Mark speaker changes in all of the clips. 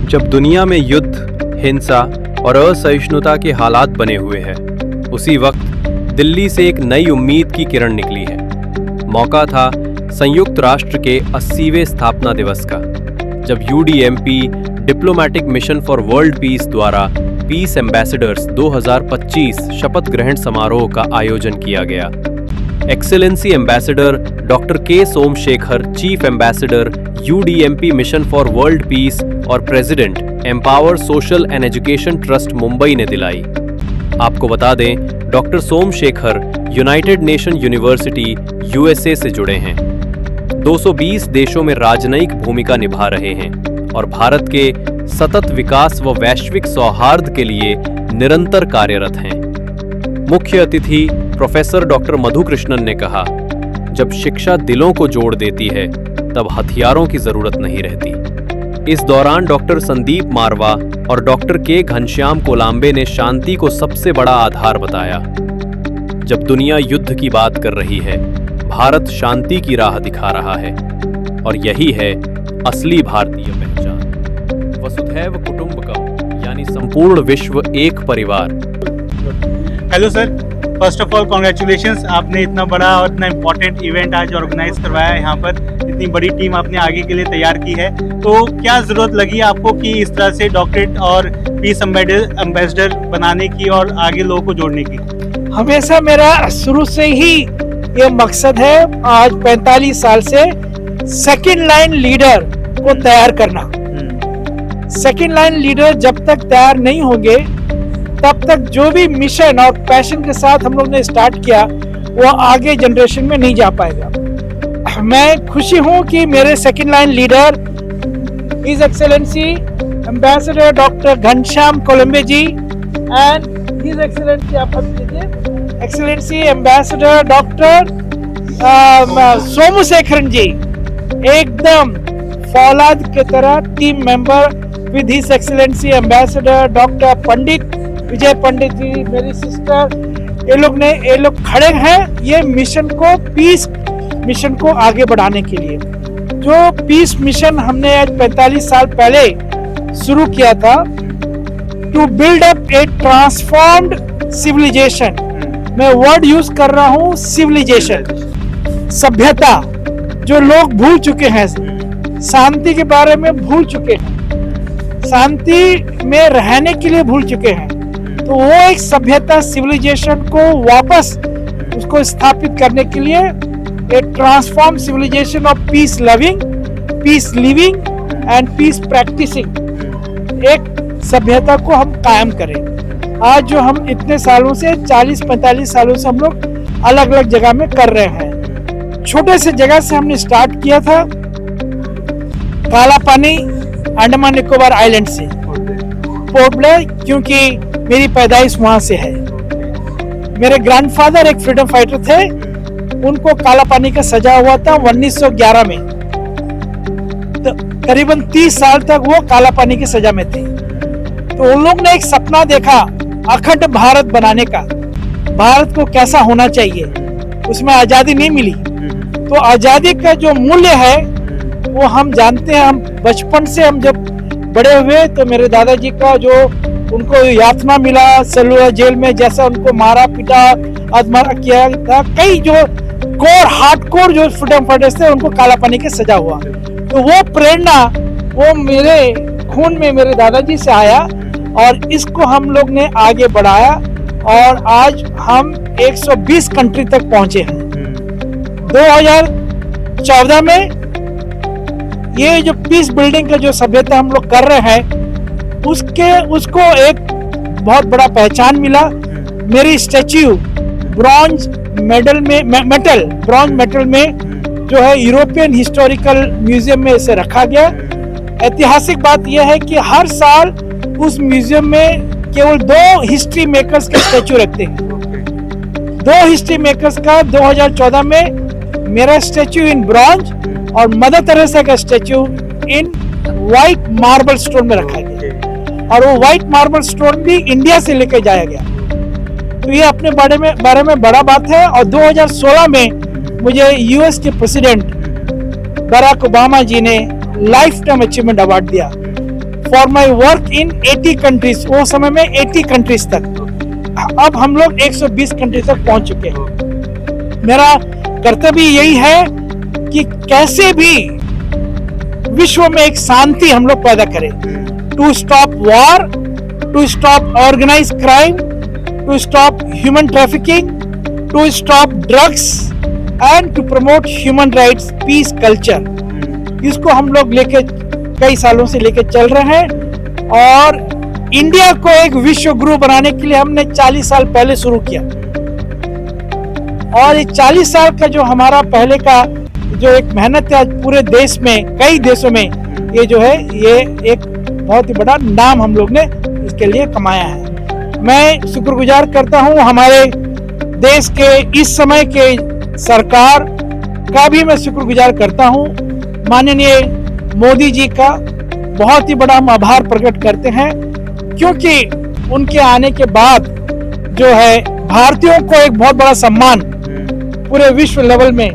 Speaker 1: जब दुनिया में युद्ध, हिंसा और असहिष्णुता के हालात बने हुए हैं, उसी वक्त दिल्ली से एक नई उम्मीद की किरण निकली है। मौका था संयुक्त राष्ट्र के 80वें स्थापना दिवस का, जब UDMP diplomatic mission for world piece द्वारा पीस एम्बेसडर्स 2025 शपथ ग्रहण समारोह का आयोजन किया गया। Excellency ambassador doctor K Somashekhar, chief ambassador UDMP mission for world peace और president Empower Social and Education Trust Mumbai ने दिलाई। आपको बता दें, doctor Somashekhar United Nation University USA से जुड़े हैं, 220 देशों में राजनयिक भूमिका निभा रहे हैं और भारत के सतत विकास व वैश्विक सौहार्द के लिए निरंतर कार्यरत हैं। मुख्य अतिथि प्रोफेसर डॉक्टर मधु कृष्णन ने कहा, जब शिक्षा दिलों को जोड़ देती है तब हथियारों की जरूरत नहीं रहती। इस दौरान डॉक्टर संदीप मारवा और डॉक्टर के घनश्याम कोलांबे ने शांति को सबसे बड़ा आधार बताया। जब दुनिया युद्ध की बात कर रही है, भारत शांति की राह दिखा रहा है और यही है असली भारतीय पहचान। वसुधैव कुटुंबकम, यानी संपूर्ण विश्व एक परिवार।
Speaker 2: Hello sir, first of all congratulations, आपने इतना बड़ा और इतना इम्पोर्टेंट इवेंट आज ऑर्गेनाइज करवाया है। यहाँ पर इतनी बड़ी टीम आपने आगे के लिए तैयार की है, तो क्या ज़रूरत लगी आपको कि इस तरह से डॉक्टरेट और पीस एम्बेसडर बनाने की और आगे लोगों को जोड़ने की?
Speaker 3: हमेशा मेरा शुरू से ही ये मकसद है, आज 45 साल से सेकंड लाइन लीडर को तैयार करना। सेकंड लाइन लीडर जब तक तैयार नहीं होंगे तब तक जो भी मिशन और पैशन के साथ हम लोग ने स्टार्ट किया वो आगे जनरेशन में नहीं जा पाएगा। मैं खुशी हूं कि मेरे second line leader his excellency ambassador doctor Ghanshyam Kolambe ji and his excellency, आप लीजिए, excellency ambassador doctor Somashekharan ji एकदम फौलाद की तरह team member with his excellency ambassador doctor Pandit Vijay Pandit ji, मेरी सिस्टर, ये लोग खड़े हैं ये मिशन को, पीस मिशन को आगे बढ़ाने के लिए। जो पीस मिशन हमने आज 45 साल पहले शुरू किया था, to build up a transformed civilisation. मैं वर्ड यूज कर रहा हूँ, सिविलाइजेशन, सभ्यता जो लोग भूल चुके हैं, शांति के बारे में भूल चुके हैं, शांति में रहने के लिए भूल चुके हैं, तो वो एक सभ्यता सिविलाइजेशन को वापस उसको स्थापित करने के लिए एक transform civilisation of peace loving, peace living and peace practising एक सभ्यता को हम कायम करें। आज जो हम इतने सालों से 40-45 सालों से हम लोग अलग अलग जगह में कर रहे हैं। छोटे से जगह से हमने स्टार्ट किया था, काला पानी, अंडमान निकोबार आइलैंड से, पोर्ट ब्लेयर, क्योंकि मेरी पैदाइश वहां से है। मेरे ग्रैंडफादर एक फ्रीडम फाइटर थे, उनको काला पानी का सजा हुआ था 1911 में, तो करीबन 30 साल तक वो काला पानी की सजा में थे। तो उन लोग ने एक सपना देखा अखंड भारत बनाने का, भारत को कैसा होना चाहिए, उसमें आजादी नहीं मिली। तो आजादी का जो मूल्य है वो हम जानते हैं। हम बचपन से हम जब बड़े हुए तो मेरे दादाजी का जो उनको यातना मिला सेलुलर जेल में, जैसा उनको मारा पीटा आत्महत्या किया था, कई जो हार्डकोर जो फ्रीडम फाइटर्स थे उनको काला पानी की सजा हुआ। तो वो प्रेरणा वो मेरे खून में मेरे दादाजी से आया और इसको हम लोग ने आगे बढ़ाया और आज हम 120 कंट्री तक पहुंचे हैं। 2014 में ये जो पीस बिल्डिंग का जो सभ्यता हम लोग कर रहे हैं उसको एक बहुत बड़ा पहचान मिला। मेरी स्टैच्यू ब्रॉन्ज मेडल में जो है यूरोपियन हिस्टोरिकल म्यूजियम में इसे रखा गया। ऐतिहासिक बात यह है कि हर साल उस म्यूजियम में केवल 2 हिस्ट्री मेकर्स के स्टैच्यू रखते हैं। 2 हिस्ट्री मेकर्स का 2014 में मेरा स्टैच्यू इन ब्रॉन्ज और मदर तेरेसा का स्टैच्यू इन व्हाइट मार्बल स्टोन में रखा गया और वो व्हाइट मार्बल स्टोन भी इंडिया से लेकर जाया गया। तो ये अपने बारे में बड़ा बात है। और 2016 में मुझे यूएस के प्रेसिडेंट बराक ओबामा जी ने लाइफ टाइम अचीवमेंट अवार्ड दिया for my work in 80 countries, वो समय में 80 कंट्रीज तक। अब हम लोग 120 कंट्रीज तक पहुंच चुके हैं। मेरा कर्तव्य यही है कि कैसे भी विश्व में एक शांति हम लोग पैदा करें, to stop war, to stop organise crime, to stop human trafficking, to stop drugs and to promote human rights peace culture. इसको हम लोग लेके कई सालों से लेके चल रहे हैं और इंडिया को एक विश्व गुरु बनाने के लिए हमने 40 साल पहले शुरू किया। और ये 40 साल का जो हमारा पहले का जो एक मेहनत है, आज पूरे देश में कई देशों में ये जो है ये एक बहुत ही बड़ा नाम हम लोग ने इसके लिए कमाया है। मैं शुक्रगुजार करता हूँ हमारे देश के इस समय के सरकार का भी मैं शुक्रगुजार करता हूँ। माननीय मोदी जी का बहुत ही बड़ा हम आभार प्रकट करते हैं, क्योंकि उनके आने के बाद जो है भारतीयों को एक बहुत बड़ा सम्मान पूरे विश्व लेवल में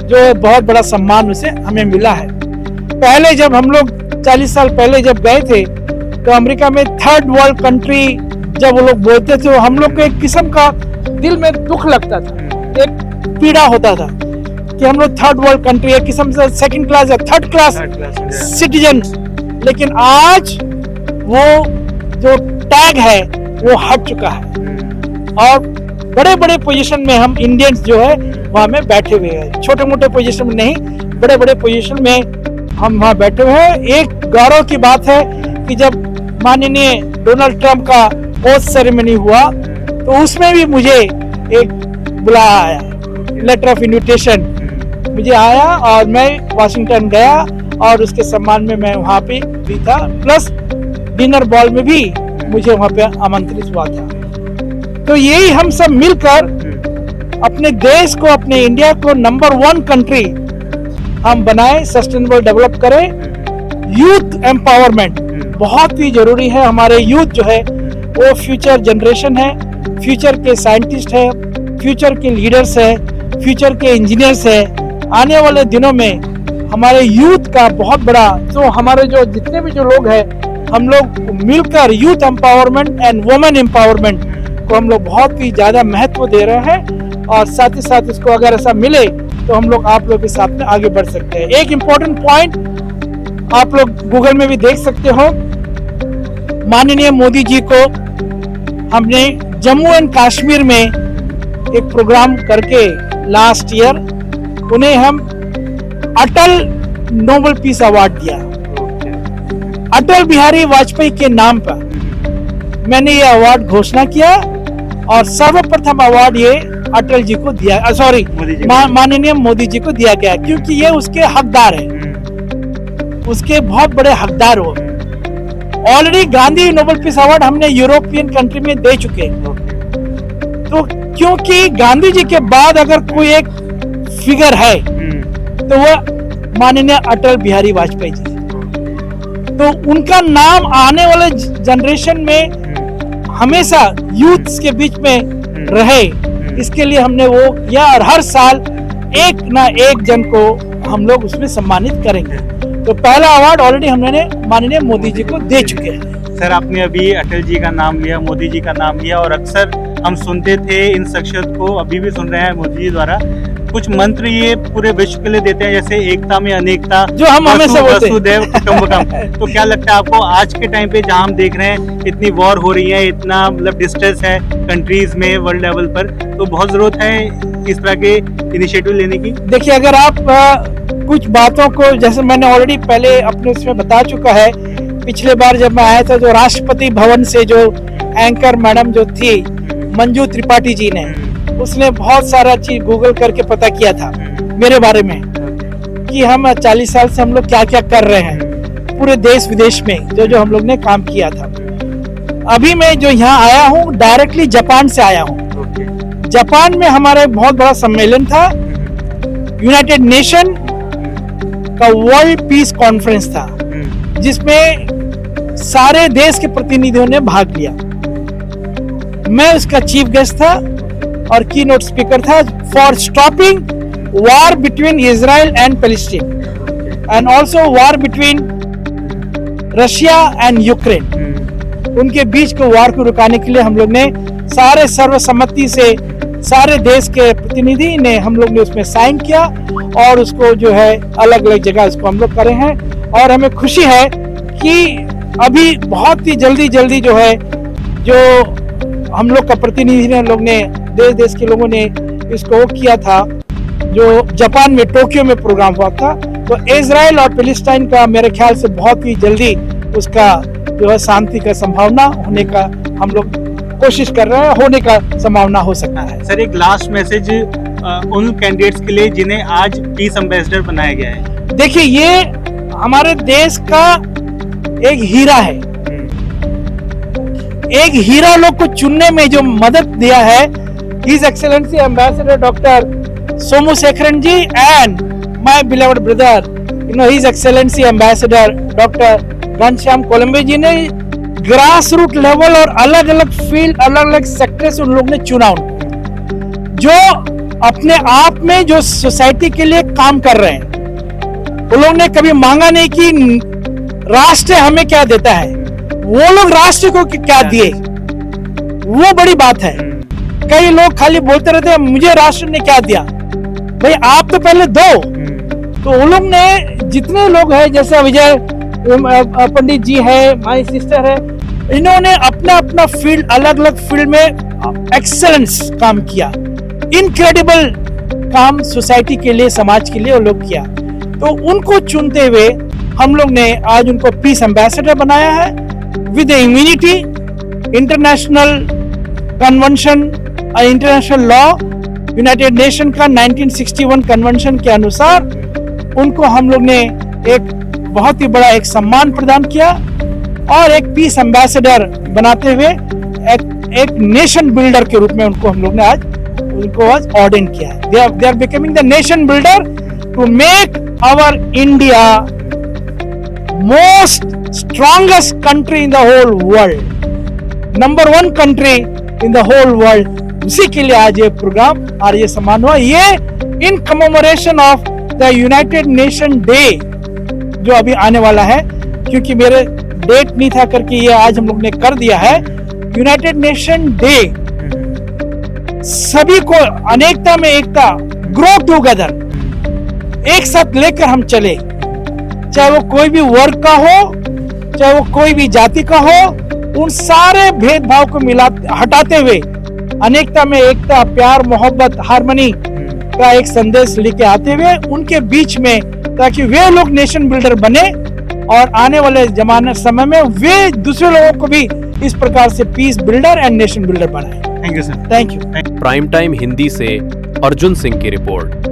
Speaker 3: जो है बहुत बड़ा सम्मान उसे हमें मिला है। पहले जब हम लोग 40 साल पहले जब गए थे तो अमेरिका में थर्ड वर्ल्ड कंट्री जब वो लोग बोलते थे, हम लोग को एक किस्म का दिल में दुख लगता था, एक पीड़ा होता था कि हम लोग थर्ड वर्ल्ड कंट्री, एक किस्म से सेकंड क्लास या थर्ड क्लास सिटीजन। लेकिन आज वो जो टैग है वो हट चुका है और बड़े बड़े पोजीशन में हम इंडियंस जो है वहां में बैठे हुए हैं। छोटे मोटे पोजीशन में नहीं, बड़े बड़े पोजीशन में हम वहां बैठे हुए हैं। एक गौरव की बात है कि जब माननीय डोनाल्ड ट्रंप का ओथ सेरेमनी हुआ तो उसमें भी मुझे एक बुलाया आया, लेटर ऑफ इन्विटेशन मुझे आया और मैं वाशिंगटन गया और उसके सम्मान में मैं वहां पे भी था, प्लस डिनर बॉल में भी मुझे वहां पे आमंत्रित हुआ था। तो यही हम सब मिलकर अपने देश को, अपने इंडिया को नंबर 1 कंट्री हम बनाए, सस्टेनेबल डेवलप करें। यूथ एम्पावरमेंट बहुत ही जरूरी है। हमारे यूथ जो है वो फ्यूचर जनरेशन है, फ्यूचर के साइंटिस्ट है, फ्यूचर के लीडर्स है, फ्यूचर के इंजीनियर्स है। आने वाले दिनों में हमारे यूथ का बहुत बड़ा, तो हमारे जो जितने भी जो लोग हैं हम लोग मिलकर youth empowerment and women empowerment को हम लोग बहुत ही ज्यादा महत्व दे रहे हैं और साथ ही साथ इसको अगर ऐसा मिले तो हम लोग आप लोग के साथ में आगे बढ़ सकते हैं। एक इम्पोर्टेंट पॉइंट आप लोग गूगल में भी देख सकते हो, माननीय मोदी जी को हमने जम्मू एंड कश्मीर में एक प्रोग्राम करके लास्ट ईयर उन्हें हम अटल नोबेल पीस अवार्ड दिया। अटल बिहारी वाजपेयी के नाम पर मैंने ये अवार्ड घोषणा किया और सर्वप्रथम अवार्ड ये अटल जी को दिया, सॉरी माननीय मोदी जी को दिया गया, क्योंकि ये उसके हकदार है, उसके बहुत बड़े हकदार हो। Already Gandhi Nobel peace award हमने यूरोपियन कंट्री में दे चुके हैं। तो क्योंकि गांधी जी के बाद अगर कोई एक फिगर है तो वो माननीय अटल बिहारी वाजपेयी जी, तो उनका नाम आने वाले जनरेशन में हमेशा यूथ के बीच में रहे, इसके लिए हमने वो किया और हर साल एक ना एक जन को हम लोग उसमें सम्मानित करेंगे। तो पहला अवार्ड ऑलरेडी हमने माननीय मोदी जी को दे चुके हैं।
Speaker 2: सर, आपने अभी अटल जी का नाम लिया, मोदी जी का नाम लिया और अक्सर हम सुनते थे इन शख्सियत को, अभी भी सुन रहे हैं मोदी जी द्वारा कुछ मंत्र ये पूरे विश्व के लिए देते हैं, जैसे एकता में अनेकता,
Speaker 3: जो हम हमेशा बोलते हैं,
Speaker 2: वसुदेव कुटुंबकम। तो क्या लगता है आपको आज के टाइम पे जहाँ हम देख रहे हैं इतनी वॉर हो रही है, इतना मतलब डिस्ट्रेस है कंट्रीज में वर्ल्ड लेवल पर, तो बहुत जरूरत है इस तरह के इनिशिएटिव लेने की?
Speaker 3: देखिए, अगर आप कुछ बातों को, जैसे मैंने ऑलरेडी पहले अपने उसमें बता चुका है, पिछले बार जब मैं आया था जो राष्ट्रपति भवन से जो एंकर मैडम जो थी मंजू त्रिपाठी जी ने, उसने बहुत सारा चीज गूगल करके पता किया था मेरे बारे में कि हम 40 साल से हम लोग क्या क्या कर रहे हैं पूरे देश विदेश में, जो जो हम लोग ने काम किया था। अभी मैं जो यहाँ आया हूँ डायरेक्टली जापान से आया हूँ। जापान में हमारा एक बहुत बड़ा सम्मेलन था, यूनाइटेड नेशन का वर्ल्ड पीस कॉन्फ्रेंस था, जिसमें सारे देश के प्रतिनिधियों ने भाग लिया। मैं उसका चीफ गेस्ट था और की नोट स्पीकर था for stopping war between Israel and Palestine and also war between Russia and Ukraine, उनके बीच के वार को रुकाने के लिए हम लोग ने सारे सर्वसम्मति से सारे देश के प्रतिनिधि ने हम लोग ने उसमें साइन किया और उसको जो है अलग अलग जगह उसको हम लोग करे हैं। और हमें खुशी है कि अभी बहुत ही जल्दी जो है जो हम लोग का प्रतिनिधि लोग ने देश के लोगों ने इसको किया था, जो जापान में टोक्यो में प्रोग्राम हुआ था, तो इजराइल और पैलेस्टाइन का मेरे ख्याल से बहुत ही जल्दी उसका जो है शांति का संभावना होने का हम लोग कोशिश कर रहे हैं, होने का संभावना हो सकता है।
Speaker 2: सर एक लास्ट मैसेज उन कैंडिडेट्स के लिए जिन्हें आज पीस एम्बेसडर बनाया गया है।
Speaker 3: देखिए, ये हमारे देश का एक हीरा है, एक हीरा लोग को चुनने में जो मदद दिया है his excellency ambassador doctor Somashekharan ji and my beloved brother his excellency ambassador doctor Ghanshyam Kolambe ji ने ग्रास रूट लेवल और अलग अलग फील्ड अलग अलग सेक्टर से उन लोग ने चुना उनको, जो अपने आप में जो सोसाइटी के लिए काम कर रहे हैं। वो लोग ने कभी मांगा नहीं कि राष्ट्र हमें क्या देता है, वो लोग राष्ट्र को क्या दिए, वो बड़ी बात है। कई लोग खाली बोलते रहते हैं मुझे राष्ट्र ने क्या दिया, भाई आप तो पहले दो। तो वो लोग ने जितने लोग हैं, जैसे विजय पंडित जी है, माय सिस्टर है, इन्होंने अपना अपना फील्ड अलग अलग फील्ड में एक्सेलेंस काम किया, इनक्रेडिबल काम सोसाइटी के लिए समाज के लिए वो लोग किया। तो उनको चुनते हुए हम लोग ने आज उनको पीस एम्बेसडर बनाया है विद इम्यूनिटी, इंटरनेशनल कन्वेंशन और इंटरनेशनल लॉ, यूनाइटेड नेशन का 1961 कन्वेंशन के अनुसार उनको हम लोग ने एक बहुत ही बड़ा एक सम्मान प्रदान किया और एक पीस एम्बेसडर बनाते हुए एक नेशन बिल्डर के रूप में उनको हम लोग ने आज ऑर्डिन किया है। They are becoming the nation builder to make our India most strongest country in the whole world, number 1 country in the whole world. उसी के लिए आज ये प्रोग्राम और ये सम्मान हुआ, ये in commemoration of the United Nation Day जो अभी आने वाला है, क्योंकि मेरे डेट नहीं था करके ये आज हम लोग ने कर दिया है। यूनाइटेड नेशन डे सभी को अनेकता में एकता, ग्रो टुगेदर, एक साथ लेकर हम चले, चाहे वो कोई भी वर्ग का हो, चाहे वो कोई भी जाति का हो, उन सारे भेदभाव को हटाते हुए अनेकता में एकता, प्यार, मोहब्बत, हार्मनी का एक संदेश लेके आते हुए उनके बीच में, ताकि वे लोग नेशन बिल्डर बने और आने वाले जमाने समय में वे दूसरे लोगों को भी इस प्रकार से peace builder and nation builder बनाए।
Speaker 2: Thank you sir.
Speaker 3: Thank you.
Speaker 1: Prime time Hindi से अर्जुन सिंह की रिपोर्ट।